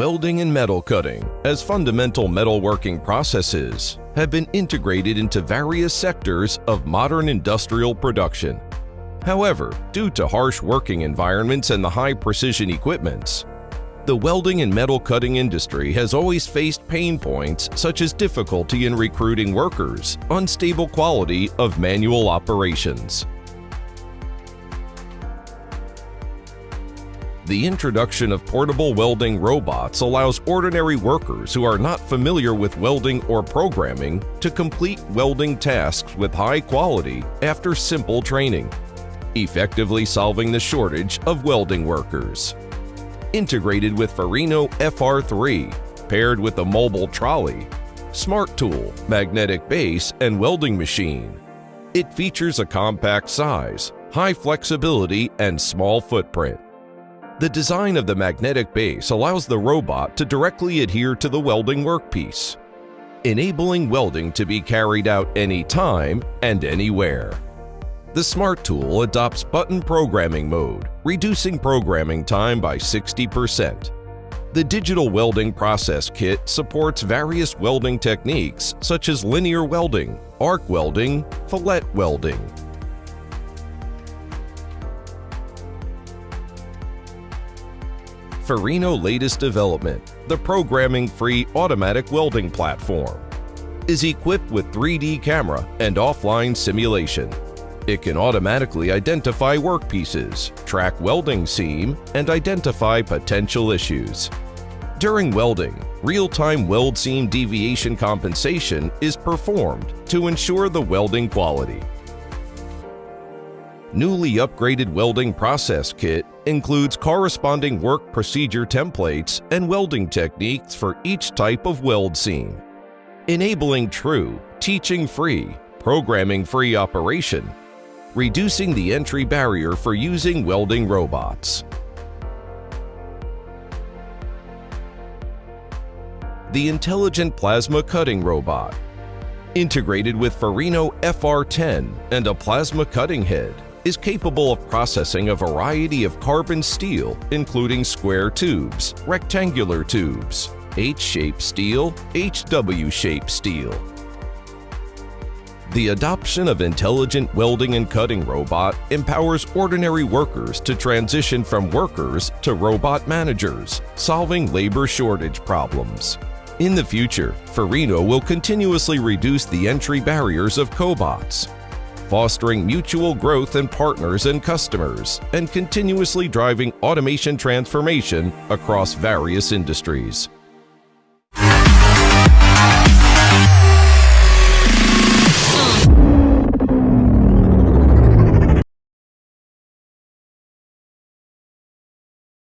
Welding and metal cutting, as fundamental metalworking processes, have been integrated into various sectors of modern industrial production. However, due to harsh working environments and the high-precision equipments, the welding and metal cutting industry has always faced pain points such as difficulty in recruiting workers, unstable quality of manual operations. The introduction of portable welding robots allows ordinary workers who are not familiar with welding or programming to complete welding tasks with high quality after simple training, effectively solving the shortage of welding workers. Integrated with Farino FR3, paired with a mobile trolley, smart tool, magnetic base, and welding machine, it features a compact size, high flexibility, and small footprint. The design of the magnetic base allows the robot to directly adhere to the welding workpiece, enabling welding to be carried out anytime and anywhere. The Smart Tool adopts button programming mode, reducing programming time by 60%. The Digital Welding Process Kit supports various welding techniques such as linear welding, arc welding, fillet welding. Farino latest development, the programming-free automatic welding platform, is equipped with 3D camera and offline simulation. It can automatically identify workpieces, track welding seam, and identify potential issues. During welding, real-time weld seam deviation compensation is performed to ensure the welding quality. Newly upgraded welding process kit includes corresponding work procedure templates and welding techniques for each type of weld seam, enabling true, teaching-free, programming-free operation, reducing the entry barrier for using welding robots. The Intelligent Plasma Cutting Robot, integrated with Farino FR10 and a plasma cutting head, is capable of processing a variety of carbon steel, including square tubes, rectangular tubes, H-shaped steel, HW-shaped steel. The adoption of intelligent welding and cutting robot empowers ordinary workers to transition from workers to robot managers, solving labor shortage problems. In the future, Farino will continuously reduce the entry barriers of cobots, fostering mutual growth in partners and customers, and continuously driving automation transformation across various industries.